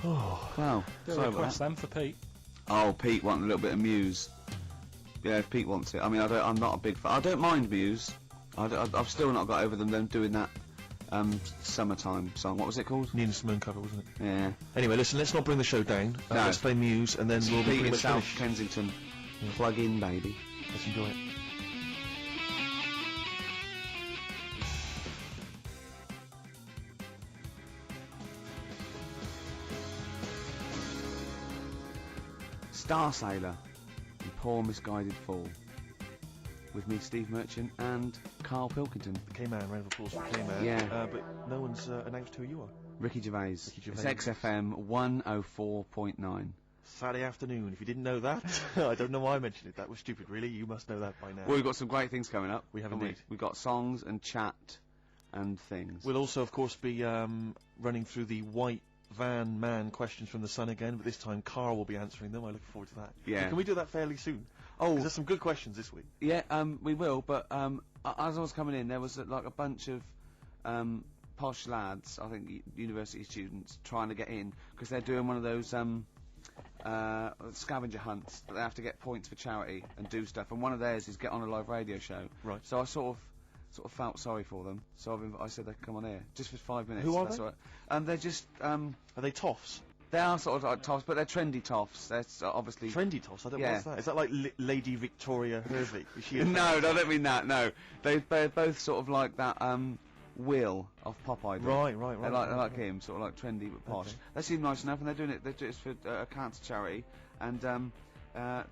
well,
Do a
sorry about
request
that.
then for Pete.
Oh, Pete wanting a little bit of Muse. Yeah, if Pete wants it. I mean, I'm not a big fan. I don't mind Muse. I've still not got over them doing that summertime song. What was it called?
Nina Simone cover, wasn't it?
Yeah.
Anyway, listen, let's not bring the show down.
No.
Let's play Muse, and then we'll be
Pete
pretty
in
much
South
finished.
Kensington.
Yeah.
Plug in, baby.
Let's enjoy it.
Star Sailor and Poor Misguided Fool. With me, Steve Merchant, and Carl Pilkington.
K-Man, round of applause for K-Man.
Yeah.
But no one's announced who you are.
Ricky Gervais.
Ricky Gervais.
It's XFM 104.9.
Saturday afternoon. If you didn't know that, I don't know why I mentioned it. That was stupid, really. You must know that by now.
Well, we've got some great things coming up.
We have
haven't
indeed.
We've got songs and chat and things.
We'll also, of course, be running through the white van man questions from the Sun again, but this time Carl will be answering them. I look forward to that.
Yeah.
Can we do that fairly soon?
Oh,
There's some good questions this week.
yeah, we will, but as I was coming in, there was like a bunch of posh lads, I think university students, trying to get in, because they're doing one of those scavenger hunts, but they have to get points for charity and do stuff, and one of theirs is get on a live radio show.
Right.
So I sort of felt sorry for them, so I said they could come on here, just for 5 minutes.
Who are
that's
they?
all right. They're just,
Are they toffs?
they are sort of like toffs, but they're trendy toffs. They're obviously...
Trendy toffs? I don't know
Yeah.
what's that. Is that like Lady Victoria Hervey? Is she a
No, I don't mean that, no. They're both sort of like that, Will of Pop Idol.
Right.
They're like him, sort of like trendy but posh.
Okay.
They seem nice enough, and they're doing it for a cancer charity, and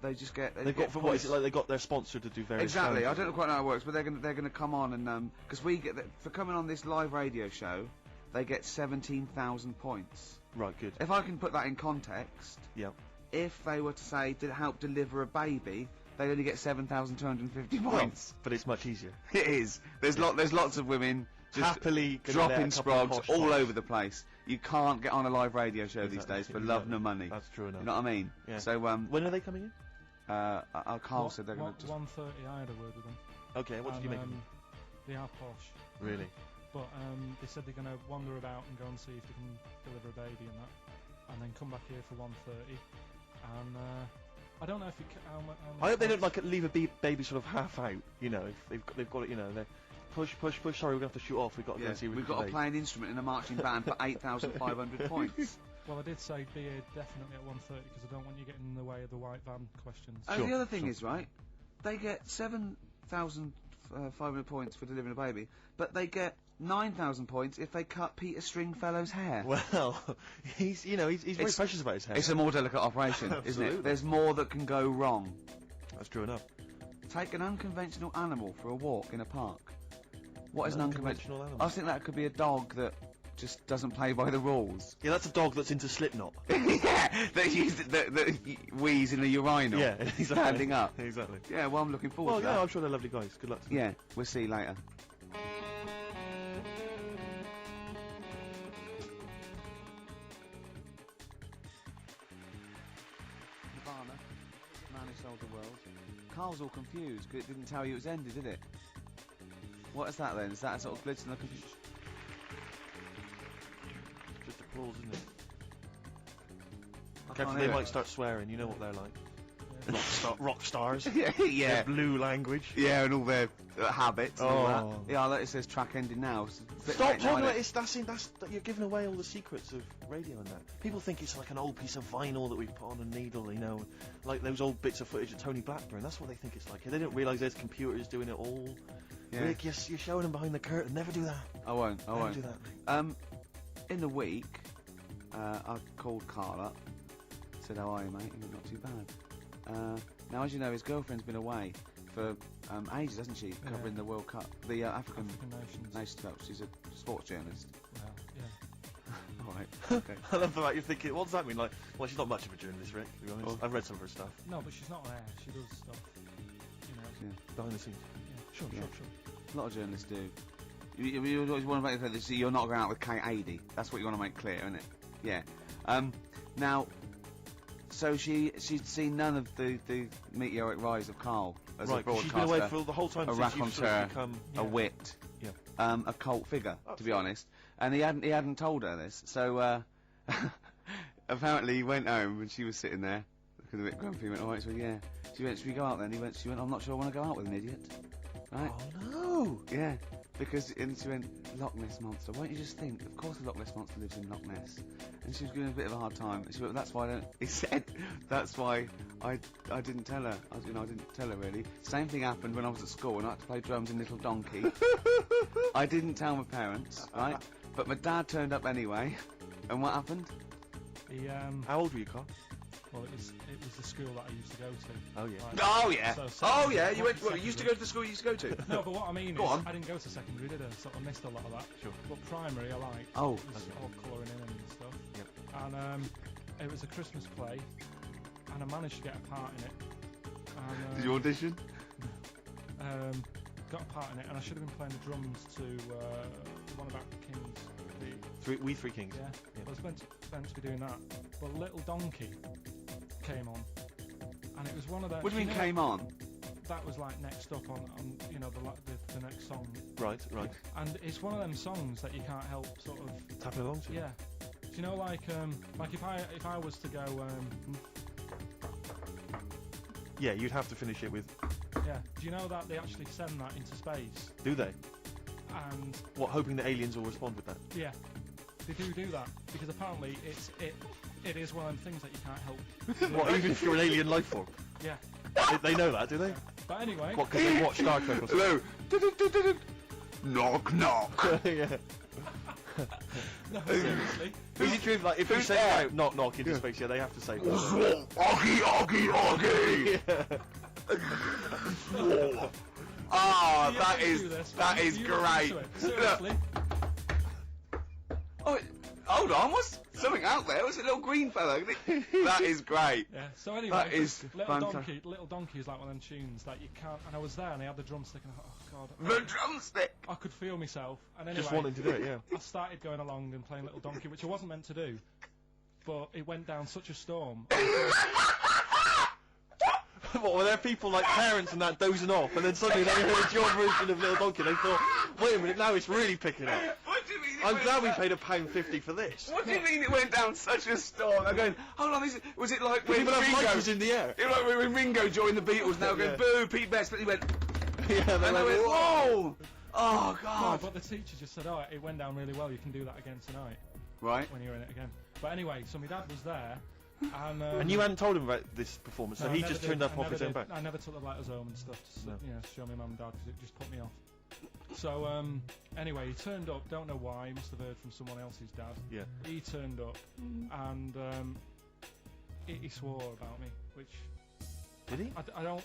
they just get...
They've got, for what is it, like they got their sponsor to do various
Exactly, I
challenges?
don't know quite how it works, but they're gonna come on and, because we get, for coming on this live radio show, they get 17,000 points.
Right, good.
If I can put that in context,
Yeah.
if they were to say to help deliver a baby, they only get 7,250 points.
But it's much easier.
It is. There's lots of women just
Happily gonna
dropping
let a couple of
sprogs
posh
all
toffs.
over the place. You can't get on a live radio show these
Exactly,
days for love
exactly.
nor money.
That's true enough.
You know what I mean?
Yeah.
So
When are they coming in?
Carl said they're going to just...
1:30. I had a word with them.
Okay, what did you make of them?
They are posh,
Really?
but they said they're going to wander about and go and see if they can deliver a baby and that, and then come back here for 1:30. And I don't know if it.
I hope they don't like leave a baby sort of half out. You know, if they've got it. You know, they push. Sorry, we're gonna have to shoot off. We've got to go
Yeah,
and see.
we've got to play an instrument in a marching band for 8,500 points.
Well, I did say be here definitely at 1:30 because I don't want you getting in the way of the white van questions.
And
Sure,
the other thing
sure.
is, right, they get 7,500 points for delivering a baby, but they get 9,000 points if they cut Peter Stringfellow's hair.
Well, he's very precious about his hair.
It's a more delicate operation, isn't
Absolutely.
it? There's more that can go wrong.
That's true enough.
Take an unconventional animal for a walk in a park. What is an
Unconventional
unconventional
animal?
I think that could be a dog that just doesn't play by the rules.
Yeah, that's a dog that's into Slipknot.
Yeah, that wheeze in the urinal.
Yeah, exactly.
Standing up.
Exactly.
Yeah, well, I'm looking forward
Well,
to
yeah,
that.
I'm sure they're lovely guys. Good luck to them.
Yeah, we'll see you later. Nirvana, Man Who Sold the World. Carl's all confused 'cause it didn't tell you it was ended, did it? What is that then? Is that a sort of glitch in the computer?
Just applause, isn't it?
I
Careful,
can't
they
hear
might
it.
start swearing. You know what they're like. Rock stars.
Yeah, yeah.
Their blue language.
Yeah, and all their habits and all
Oh.
that. Yeah, look, it says track ending now. It's a bit
Stop
late
talking
now,
about
isn't
it. That you're giving away all the secrets of radio and that. People think it's like an old piece of vinyl that we put on a needle, you know, like those old bits of footage of Tony Blackburn. That's what they think it's like. They don't realise there's computers doing it all.
Yeah.
Rick, you're showing them behind the curtain. Never do that.
I won't. I
Never
won't.
do that.
In the week, I called Carl up, said, "How are you, mate?" He went, "Not too bad." Now, as you know, his girlfriend's been away for ages, hasn't she? Covering the World Cup, the African
Nations.
Nations Cup. She's a sports journalist.
Well, yeah.
All right. Okay.
I love the fact you're thinking, what does that mean? Like, well, she's not much of a journalist, Rick, to be honest.
Oh.
I've read some of her stuff.
No, but she's not on air. She does stuff. You know.
Yeah.
Behind the scenes.
Yeah. Sure,
Yeah.
sure, sure.
A lot of journalists do. You always want to make clear that you're not going out with Kate Adie. That's what you want to make clear, isn't it? Yeah. Now, so she'd seen none of the meteoric rise of Carl as a
Right, 'cause
broadcaster,
she's been away for the whole time
a
since you've sort of
raconteur,
become...
Yeah.
a wit,
Yeah.
a cult figure, to be honest. And he hadn't told her this. So apparently he went home and she was sitting there looking a bit grumpy. He went, "All right," so yeah. She went, "Should we go out then?" She went, "I'm not sure I want to go out with an idiot." Right?
Oh, no!
Yeah, because and she went, "Loch Ness Monster. Won't you just think? Of course the Loch Ness Monster lives in Loch Ness." And she was giving a bit of a hard time. And she went, "That's why I don't." He said, "That's why I didn't tell her. I didn't tell her really." Same thing happened when I was at school and I had to play drums in Little Donkey. I didn't tell my parents, right? But my dad turned up anyway. And what happened?
The
How old were you, Carl?
well, it was the school that I used to go to.
Oh, yeah.
Like,
Oh yeah.
So
Oh yeah. You went.
secondary-
You used to go to the school you used to go to.
No, but what I mean
Go
is,
on.
I didn't go to secondary, did I? So I missed a lot of that.
Sure.
But primary, I liked.
Oh,
It was all colouring in and stuff.
Yep.
And it was a Christmas play, and I managed to get a part in it. And,
Did you audition?
got a part in it, and I should have been playing the drums to the one about Kings.
We Three Kings.
Yeah,
Yeah.
I was meant to be doing that, but Little Donkey came on, and it was one of those.
What do you mean came on?
That was like next up on you know the next song,
Right.
and it's one of them songs that you can't help sort of.
Tapping along to.
Yeah. Do you know like if I was to go
Yeah, you'd have to finish it with...
yeah. Do you know that they actually send that into space?
Do they?
And
What, hoping that aliens will respond with that?
yeah, they do that because apparently it is one of them things that you can't help.
What, even if you're an alien life form?
Yeah.
They know that, do they?
But anyway.
What, because they watch Star Trek or something?
Hello. Knock knock.
Yeah.
No, seriously.
Is it true, like, if you
who's
say
there?
out, knock knock into space, yeah, they have to say that.
Oggy, oggy, oggy.
Yeah.
Ah,
You
that
have to
is
do this,
that
man.
is
You
great.
listen to it. Seriously.
Oh, hold on, what's something out there? What's a little green fellow? That is great.
Yeah. So anyway,
That is
Little Donkey is like one of them tunes that you can't. And I was there, and I had the drumstick, and I thought, oh god,
The drumstick.
I could feel myself. And anyway,
Just wanting to do it, yeah.
I started going along and playing Little Donkey, which I wasn't meant to do, but it went down such a storm.
What, were there people like parents and that dozing off, and then suddenly they heard your version of Little Donkey, and they thought, wait a minute, now it's really picking up.
What do you mean?
I'm glad we paid £1.50 for this.
What do you mean it went down such a storm? I'm going, hold on, was it like when
People have
Ringo...
microphones in the air.
It was like when Ringo joined the Beatles, now going,
Yeah.
boo, Pete Best, but he went...
Yeah,
And I went, whoa! Oh,
No,
God.
but the teacher just said, oh, it went down really well, you can do that again tonight,
Right.
when you're in it again. But anyway, so my dad was there, and...
And you hadn't told him about this performance, so
no,
he
I
just
never
turned
did.
up
I
off his
never
own
did.
back.
I never took the letters home and stuff to,
No.
to show my mum and dad, because it just put me off. So, anyway, he turned up, don't know why, he must have heard from someone else's dad.
Yeah.
He turned up, and he swore about me, which
Did he?
I don't...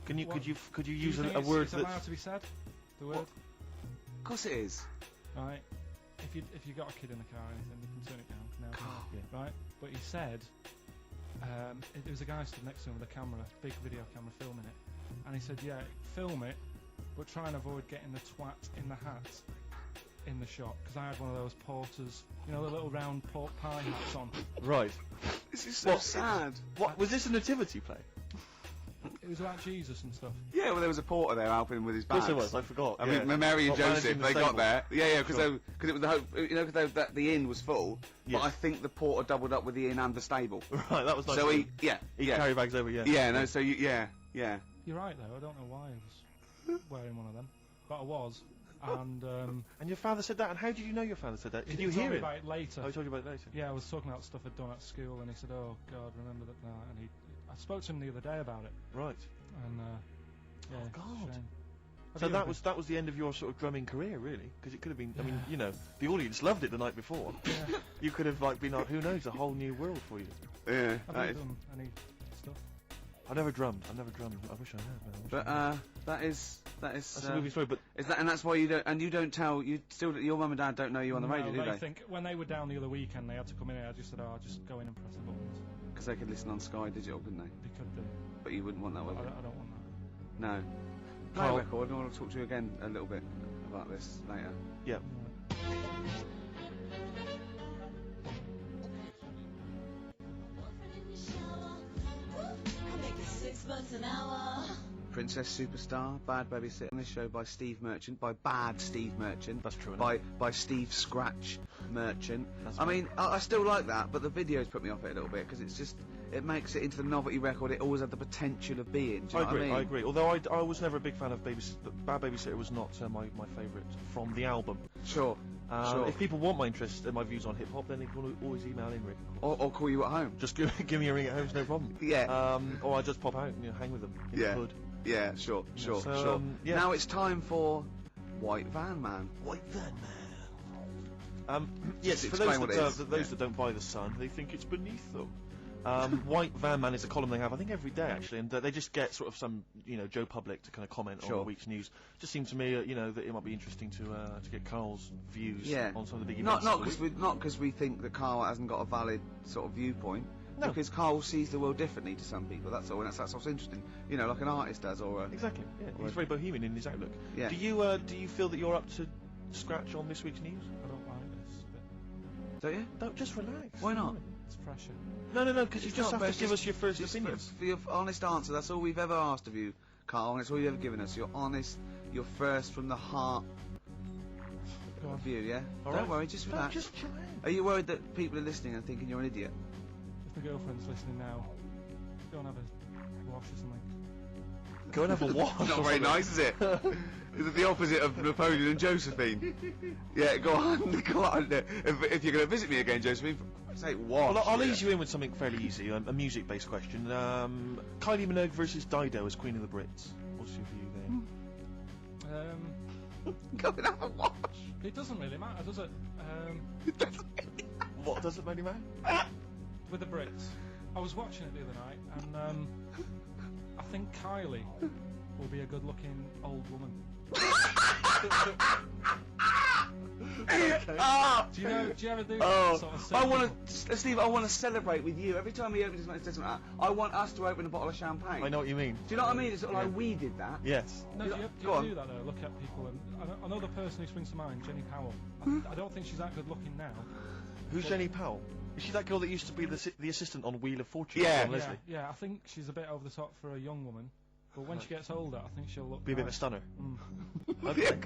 Could you
What?
could you
Do you
use
think
a word
it's allowed
that's...
to be said? The word?
Of course it is.
Right. if you got a kid in the car or anything, you can turn it down now,
Yeah.
right? But he said there was a guy stood next to him with a camera, big video camera, filming it, and he said, yeah, film it, but try and avoid getting the twat in the hat in the shot, because I had one of those porters, you know, the little round pork pie hats on.
Right.
This is so sad.
What was this a nativity play?
It was about Jesus and stuff.
Yeah, well, there was a porter there helping with his
Of
bags.
course it was. I forgot.
I
yeah.
mean, Mary and
What,
Joseph,
managing the
they got
stable?
there. Yeah, because
Sure.
it was the hope, you know, because the inn was full.
Yes.
But I think the porter doubled up with the inn and the stable.
Right, that was nice.
So
of
he,
him.
yeah,
He
yeah,
carry bags over. Yeah.
yeah, no, so yeah.
You're right though. I don't know why I was wearing one of them, but I was. And
And your father said that. And how did you know your father said that? Did
he
you
told
hear
me
it?
about it later.
Oh, he told you about it later.
Yeah, I was talking about stuff I'd done at school, and he said, "Oh God, remember that?" And I spoke to him the other day about it,
Right.
and yeah,
Oh,
it's a
God.
shame. Have
So
you
that
ever-
was the end of your sort of drumming career, really, because it could have been. I mean, you know, the audience loved it the night before.
Yeah.
You could have like been like, who knows, a whole new world for you.
Yeah.
Have
that
you
is-
done any stuff?
I never drummed. I wish I had. Man. I wish I had.
But that is
That's a movie story, but
is that, and that's why you don't tell, you still, your mum and dad don't know you on the radio,
No,
do they?
think when they were down the other weekend, they had to come in here. I just said, "Oh, just go in and press the buttons."
Because they could listen on Sky Digital, couldn't they?
They could do.
But you wouldn't want that,
I
would
don't,
you?
I don't want that.
No.
Carl-
Play a record, and I want to talk to you again a little bit about this later.
yeah.
$6 an hour.
Princess Superstar, Bad Babysitter, on this show by Steve Merchant, by Bad Steve Merchant.
That's true,
By Steve Scratch Merchant.
That's
I mean, I still like that, but the videos put me off it a little bit, because it's just, it makes it into the novelty record it always had the potential of being. Do you know what I mean?
I agree. Although I was never a big fan of Bad Babysitter was not my favourite from the album.
Sure. Sure.
If people want my interest and my views on hip hop, then they can always email in, Rick.
Or call you at home.
Just give me a ring at home, it's no problem.
Yeah.
Or I just pop out and hang with them in
Yeah.
the hood.
Yeah, sure.
So, yeah.
Now it's time for White Van Man.
White Van Man. Yes,
Just
for those
explain what it is.
that don't buy the Sun, they think it's beneath them. White Van Man is a column they have, I think, every day actually, and they just get sort of some, Joe Public to kind of comment on
Sure.
the week's news. Just seemed to me, that it might be interesting to get Carl's views
Yeah.
on some of the big
Not
events. of the week.
because we think that Carl hasn't got a valid sort of viewpoint.
No.
Because Carl sees the world differently to some people. That's all, and that's what's interesting. Like an artist does, or a,
Exactly. Yeah,
Or-
he's very bohemian in his outlook.
Yeah.
Do you feel that you're up to scratch on this week's news?
I don't like this bit.
don't you?
Don't just relax.
Why not?
It's fresher.
No, because you
It's
just
not,
have
but
to give
it's
us your first
Just
opinion.
for your honest answer. That's all we've ever asked of you, Carl, and it's all you've ever given us. Your honest, your first from the heart
Go on.
view. Yeah.
All
Don't
right.
worry, just
No,
relax.
just chill out.
Are you worried that people are listening and thinking you're an idiot?
If my girlfriend's listening now, go and have a wash or something.
Go and have a wash.
Not very nice, is it? Is it the opposite of Napoleon and Josephine? Yeah, go on, go on. If you're going to visit me again, Josephine, say wash.
Well, I'll
yeah.
ease you in with something fairly easy, a music-based question. Kylie Minogue versus Dido as Queen of the Brits. What's your view there?
Go and have a wash.
It doesn't really matter, does it?
What does it really matter?
With the Brits, I was watching it the other night, and I think Kylie will be a good-looking old woman.
Ah!
Do you ever do
Oh,
that sort of
I
thing?
want to, Steve. I want to celebrate with you every time he opens his mouth. Says something like that, I want us to open a bottle of champagne.
I know what you mean.
Do you know what I mean? It's sort of like we did that.
Yes.
No, do you
Go
ever
on.
do that though? Look at people, and I know the person who springs to mind, Jenny Powell. I don't think she's that good looking now.
Who's Jenny Powell? Is she that girl that used to be the assistant on Wheel of Fortune?
Yeah.
From Leslie?
Yeah, I think she's a bit over the top for a young woman. But when she gets older, I think she'll look
Be a bit of a
nice.
stunner.
Mm.
Okay.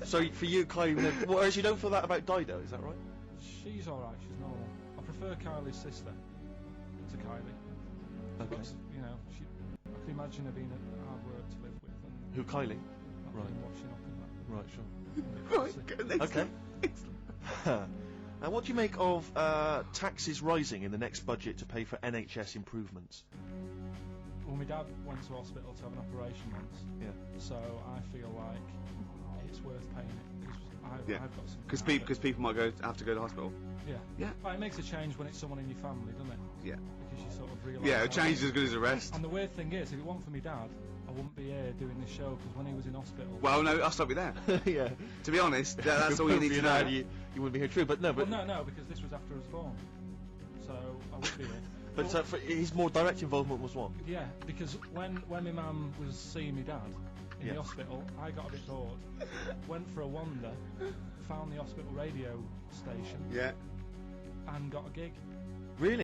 So for you, Kylie Minogue, whereas you don't feel that about Dido, is that right?
She's alright, she's normal. I prefer Kylie's sister to Kylie.
Okay.
But, I can imagine her being a hard work to live with and
Who, Kylie?
not
Right.
being washing up and that.
Right, sure.
Right. Go next.
Okay. And what do you make of taxes rising in the next budget to pay for NHS improvements?
Well, my dad went to hospital to have an operation once,
Yeah.
so I feel like it's worth paying it because
Yeah.
I've got some.
Because people might have to go to hospital.
Yeah.
Yeah.
But it makes a change when it's someone in your family, doesn't it?
Yeah.
Because you sort of realise.
Yeah,
how-
a change is as good as a rest.
And the weird thing is, if it weren't for my dad, I wouldn't be here doing this show because when he was in hospital.
Well, no, I'll stop you there.
Yeah.
To be honest, that's all you need to know.
You wouldn't be here, true, but no, but
Well, no, because this was after I was born, so I would be here.
but his more direct involvement was what?
Yeah, because when my mum was seeing my dad in
Yeah.
the hospital, I got a bit bored, went for a wander, found the hospital radio station,
Yeah.
and got a gig.
Really?